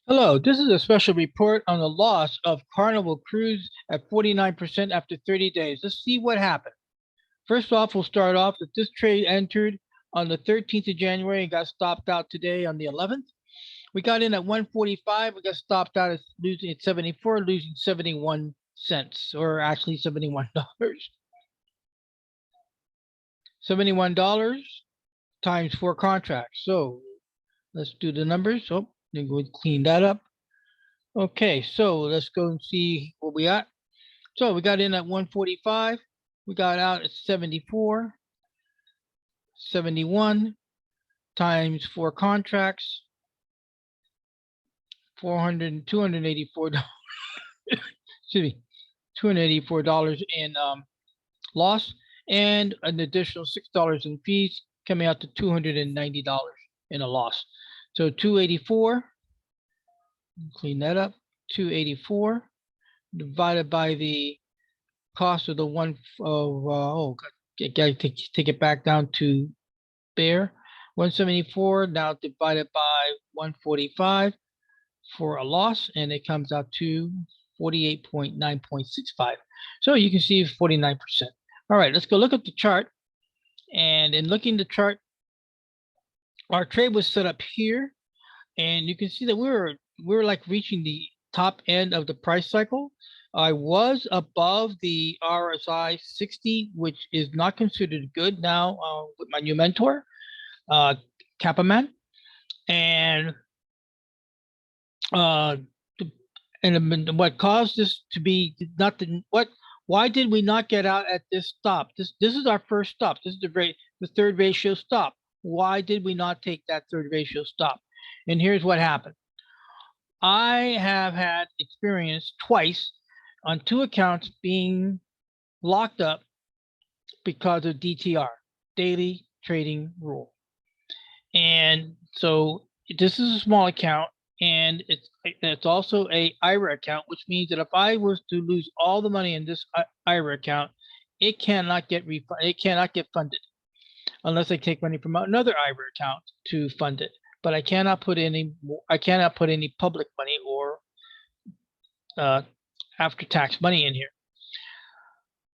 Hello, this is a special report on the loss of Carnival Cruise at 49% after 30 days. Let's see what happened. First off, we'll start off that this trade entered on the 13th of January and got stopped out today on the 11th. We got in at 145. We got stopped out at losing at 74, losing 71 cents, or actually $71. $71 times 4 contracts. So let's do the numbers. Oh, then go clean that up. Okay, so let's go and see what we got. So we got in at 145. We got out at 74. 71 times 4 contracts. $284. Excuse me, $284 in loss, and an additional $6 in fees, coming out to $290 in a loss. So 284. Clean that up. 284 divided by the cost of the one of gotta take it back down to bare. 174 now divided by 145 for a loss, and it comes out to 48.9.65. So you can see 49%. All right, let's go look at the chart. And in looking at the chart, our trade was set up here, and you can see that we were like reaching the top end of the price cycle. I was above the RSI 60, which is not considered good now with my new mentor, Kappaman. And what caused this to be not the why did we not get out at this stop? This is our first stop. This is the third ratio stop. Why did we not take that third ratio stop? And here's what happened. I have had experience twice on 2 accounts being locked up because of DTR, daily trading rule. And so this is a small account, and it's also a IRA account, which means that if I was to lose all the money in this IRA account, it cannot get funded unless I take money from another IRA account to fund it. But I cannot put any public money or after tax money in here.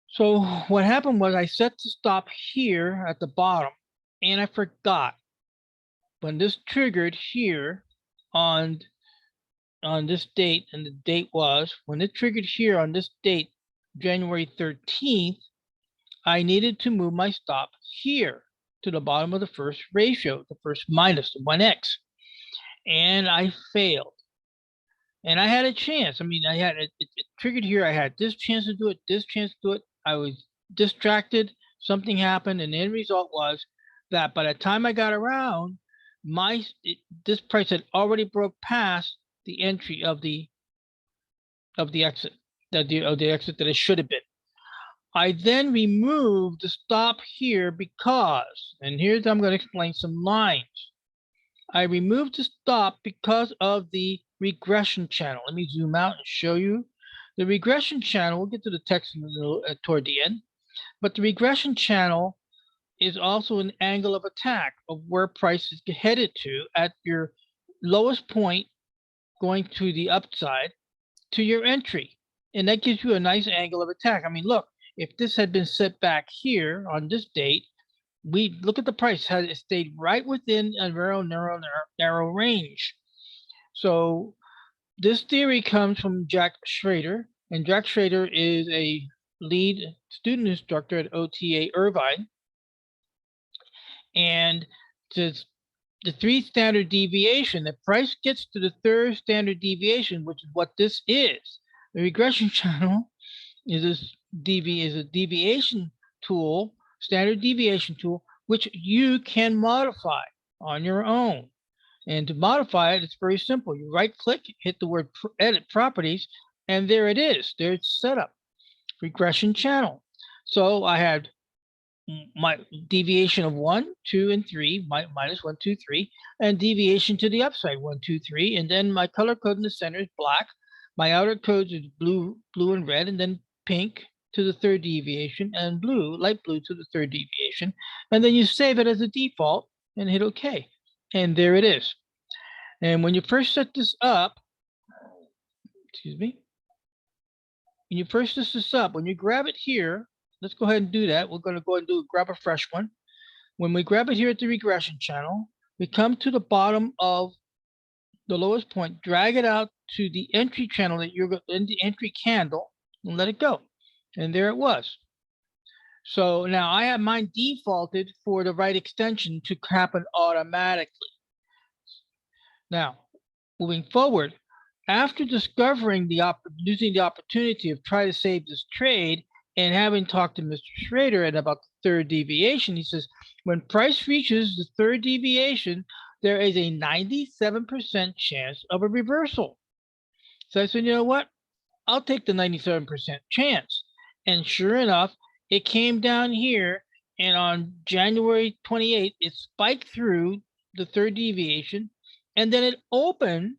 So what happened was I set the stop here at the bottom, and I forgot. When this triggered here on this date, and the date was when it triggered here on this date, January 13th, I needed to move my stop here to the bottom of the first ratio, the first minus, the 1x. And I failed. And I had a chance. I mean, it triggered here. I had this chance to do it, this chance to do it. I was distracted. Something happened, and the end result was that by the time I got around, this price had already broke past the entry of the exit, the exit that it should have been. I then removed the stop here because, and here's I'm going to explain some lines. I removed the stop because of the regression channel. Let me zoom out and show you. The regression channel, we'll get to the text toward the end, but the regression channel is also an angle of attack of where price is headed to at your lowest point going to the upside to your entry. And that gives you a nice angle of attack. I mean, look, if this had been set back here on this date, we look at the price, had it stayed right within a very narrow range. So this theory comes from Jack Schrader, and Jack Schrader is a lead student instructor at OTA Irvine. And the 3 standard deviation, the price gets to the 3rd standard deviation, which is what this is. The regression channel is a deviation tool, standard deviation tool, which you can modify on your own. And to modify it, it's very simple. You right click, hit the word edit properties, and there it is. There's setup, regression channel. So I had my deviation of 1, 2, and 3, minus 1, 2, 3, and deviation to the upside 1, 2, 3, and then my color code in the center is black. My outer codes is blue and red, and then pink to the 3rd deviation, and light blue to the 3rd deviation. And then you save it as a default and hit OK. And there it is. And when you first set this up, excuse me, when you first set this up, when you grab it here, let's go ahead and do that. We're going to go and grab a fresh one. When we grab it here at the regression channel, we come to the bottom of the lowest point, drag it out to the entry channel that you're in the entry candle, and let it go. And there it was. So now I have mine defaulted for the right extension to happen automatically. Now, moving forward, after discovering using the opportunity of trying to save this trade and having talked to Mr. Schrader and about the third deviation, he says, when price reaches the third deviation, there is a 97% chance of a reversal. So I said, you know what? I'll take the 97% chance. And sure enough, it came down here, and on January 28th, it spiked through the third deviation, and then it opened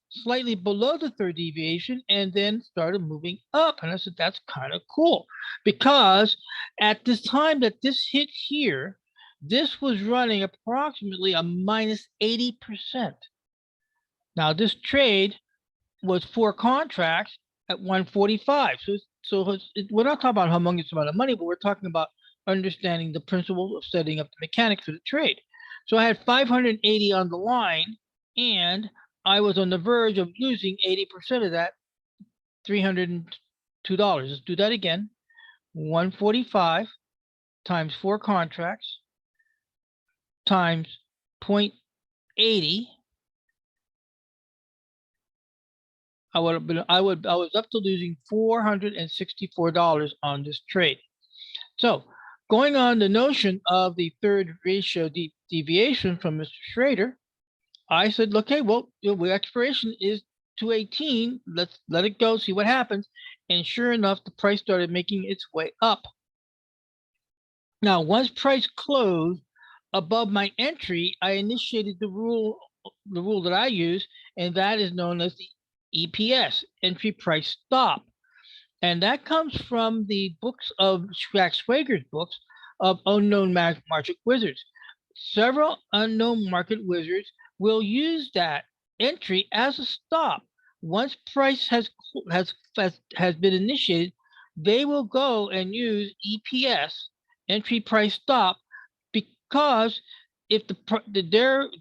slightly below the third deviation and then started moving up. And I said, that's kind of cool, because at this time that this hit here, this was running approximately a minus 80%. Now, this trade was 4 contracts at 145. So we're not talking about a humongous amount of money, but we're talking about understanding the principle of setting up the mechanics of the trade. So I had 580 on the line, and I was on the verge of losing 80% of that, $302. Let's do that again. 145 times 4 contracts times 0.80. I was up to losing $464 on this trade. So going on the notion of the third ratio deviation from Mr. Schrader, I said, okay, well, the expiration is 218. Let's let it go, see what happens. And sure enough, the price started making its way up. Now, once price closed above my entry, I initiated the rule that I use, and that is known as the EPS, entry price stop. And that comes from the books of Jack Schwager's books of Unknown Market Wizards. Several unknown market wizards will use that entry as a stop. Once price has been initiated, they will go and use EPS, entry price stop, because if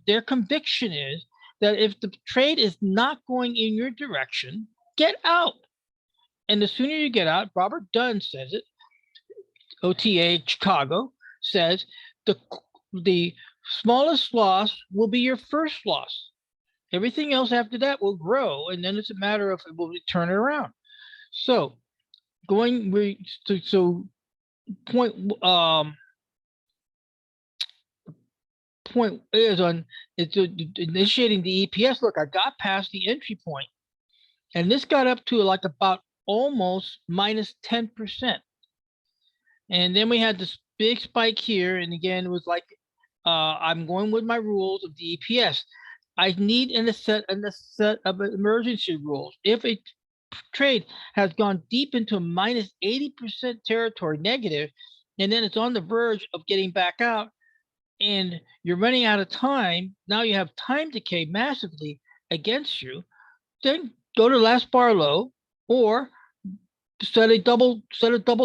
their conviction is that if the trade is not going in your direction, get out. And the sooner you get out, Robert Dunn says it, OTA Chicago says, the smallest loss will be your first loss. Everything else after that will grow, and then it's a matter of it will turn it around. So point is on it's initiating the EPS. Look, I got past the entry point, and this got up to like about almost minus 10%. And then we had this big spike here, and again, it was like, I'm going with my rules of the EPS. I need a set of emergency rules. If a trade has gone deep into minus 80% territory negative, and then it's on the verge of getting back out, and you're running out of time, now you have time decay massively against you, then go to last bar low, or set a double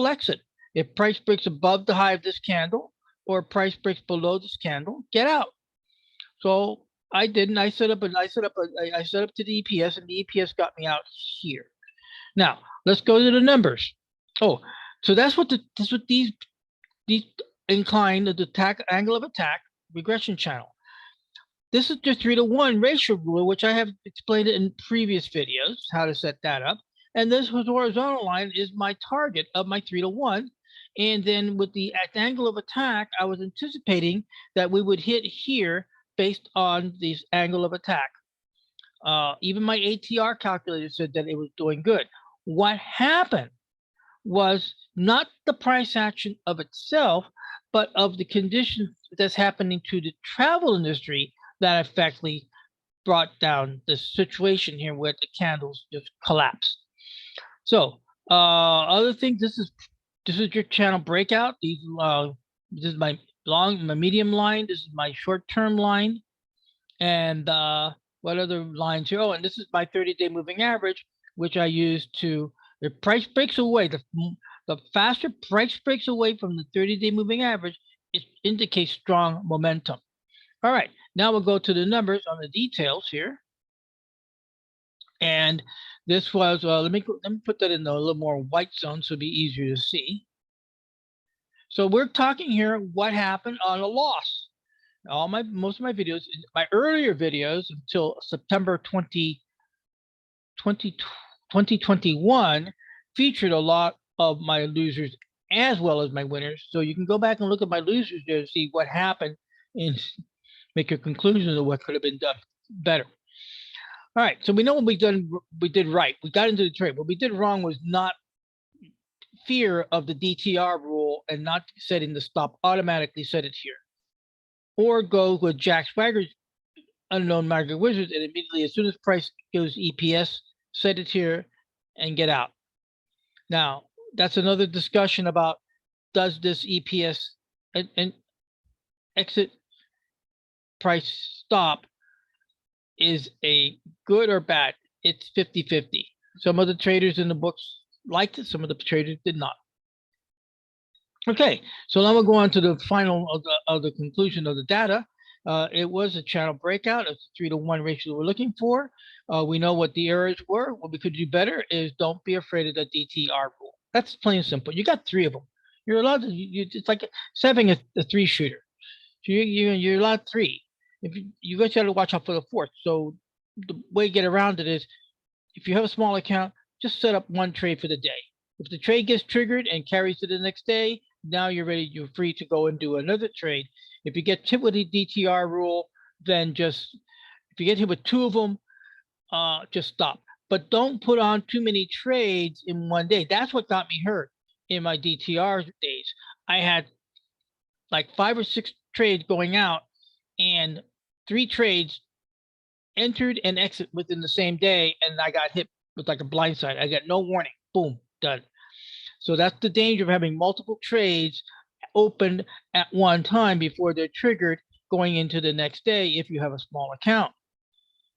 exit. If price breaks above the high of this candle, or price breaks below this candle, get out. So I didn't. I set up to the EPS, and the EPS got me out here. Now let's go to the numbers. Oh, so that's what these incline the angle of attack regression channel. This is the 3-to-1 ratio rule, which I have explained it in previous videos how to set that up. And this horizontal line is my target of my 3-to-1. And then with the angle of attack, I was anticipating that we would hit here based on this angle of attack. Even my ATR calculator said that it was doing good. What happened was not the price action of itself, but of the conditions that's happening to the travel industry that effectively brought down the situation here where the candles just collapsed. So other things, this is your channel breakout. These this is my medium line. This is my short-term line. And what other lines here? Oh, and this is my 30-day moving average, which I use to, the price breaks away, the faster price breaks away from the 30-day moving average, it indicates strong momentum. All right, now we'll go to the numbers on the details here. And this was, let me put that in a little more white zone so it'll be easier to see. So we're talking here what happened on a loss. Most of my videos, my earlier videos until September 2021 featured a lot of my losers as well as my winners. So you can go back and look at my losers there to see what happened and make your conclusions of what could have been done better. All right, so we know what we did right. We got into the trade. What we did wrong was not fear of the DTR rule and not setting the stop, automatically set it here. Or go with Jack Swagger's unknown market wizards and immediately, as soon as price goes EPS, set it here and get out. Now, that's another discussion about, does this EPS and exit price stop is a good or bad? It's 50-50. Some of the traders in the books liked it, some of the traders did not. Okay, so now we'll go on to the final of the conclusion of the data. It was a channel breakout. It's a 3-to-1 ratio that we're looking for. We know what the errors were. What we could do better is don't be afraid of the DTR rule. That's plain and simple. You got 3 of them. You're allowed to. It's like having a 3-shooter. So you're allowed 3. If you got to watch out for the 4th. So the way to get around it is, if you have a small account, just set up 1 trade for the day. If the trade gets triggered and carries to the next day, now you're ready. You're free to go and do another trade. If you get hit with the DTR rule, then if you get hit with 2 of them, just stop. But don't put on too many trades in one day. That's what got me hurt in my DTR days. I had like 5 or 6 trades going out, and 3 trades entered and exit within the same day, and I got hit with like a blindside. I got no warning. Boom, done. So that's the danger of having multiple trades open at one time before they're triggered going into the next day if you have a small account.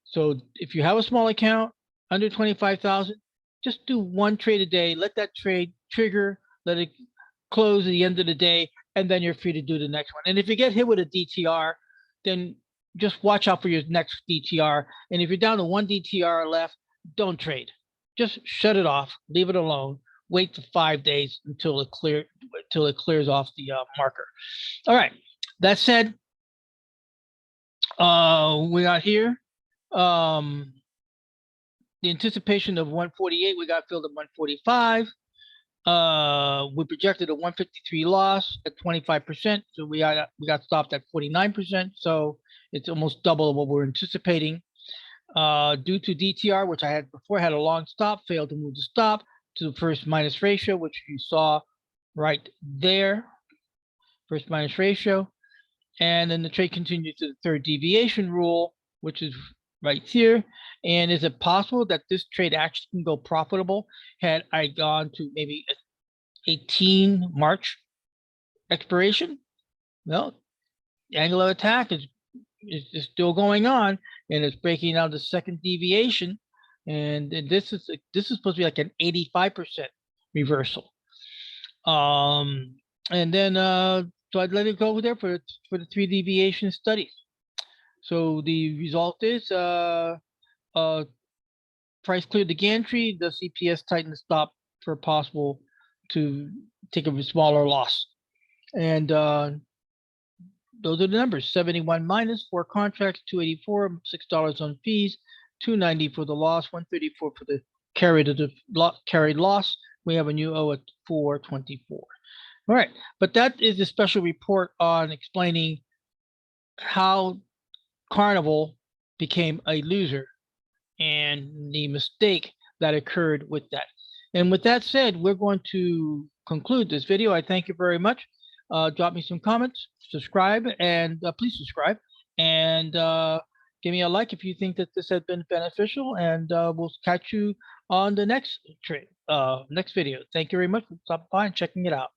So if you have a small account under 25,000, just do 1 trade a day. Let that trade trigger, let it close at the end of the day, and then you're free to do the next one. And if you get hit with a DTR, then just watch out for your next DTR. And if you're down to 1 DTR left, don't trade. Just shut it off, leave it alone. Wait for 5 days until it clears off the marker. All right. That said, we got here the anticipation of 148. We got filled at 145. We projected a 153 loss at 25%. So we got stopped at 49%. So it's almost double of what we're anticipating. Due to DTR, which I had before, had a long stop, failed to move the stop to the first minus ratio, which you saw right there, first minus ratio. And then the trade continues to the 3rd deviation rule, which is right here. And is it possible that this trade actually can go profitable had I gone to maybe 18 March expiration? Well, the angle of attack is still going on, and it's breaking out the 2nd deviation. And this is supposed to be like an 85% reversal. And then so I'd let it go there for the 3 deviation studies. So the result is price cleared the gantry, the CPS tightened the stop for possible to take a smaller loss. And those are the numbers: 71 minus, 4 contracts, 284, $6 on fees, 290 for the loss, 134 for the carried loss. We have a new O at 424. All right, but that is a special report on explaining how Carnival became a loser and the mistake that occurred with that. And with that said, we're going to conclude this video. I thank you very much. Drop me some comments, subscribe, and please subscribe, and give me a like if you think that this has been beneficial, and we'll catch you on the next video. Thank you very much for stopping by and checking it out.